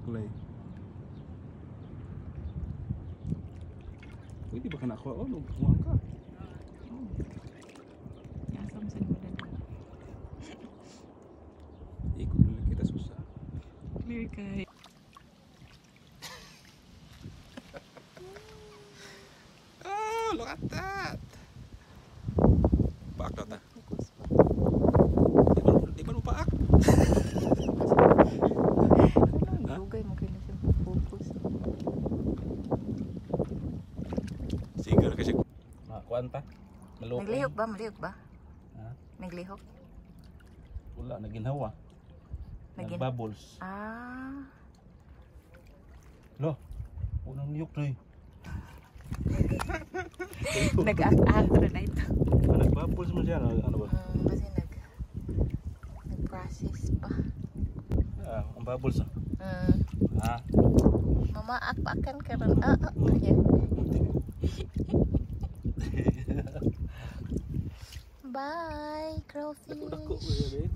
maklay. Pwede ba ka nakuha? Oh, nagkuha ka. Yasam sa gulan. Ikot ulit kita susah. Clear kay. Oh, look at that. Paak na ta. Di ba paak? Dugay mo kayo na siya focus. Siguro kasi makakuan pa. Maloko. Naglihok ba? Malihok ba? Ha? Naglihok? Wala, naginhawa. Nagbubbles. Ah. Lo, unang niyok na eh. Nag-atro na ito. Nagbubbles mo siya. Ano ba? Kasi nag-process pa. Ah, ang bubbles ah. Ah. Mamaak-akan ka rin. Kaya. Bye, crawfish. Dako-dako mo yan eh.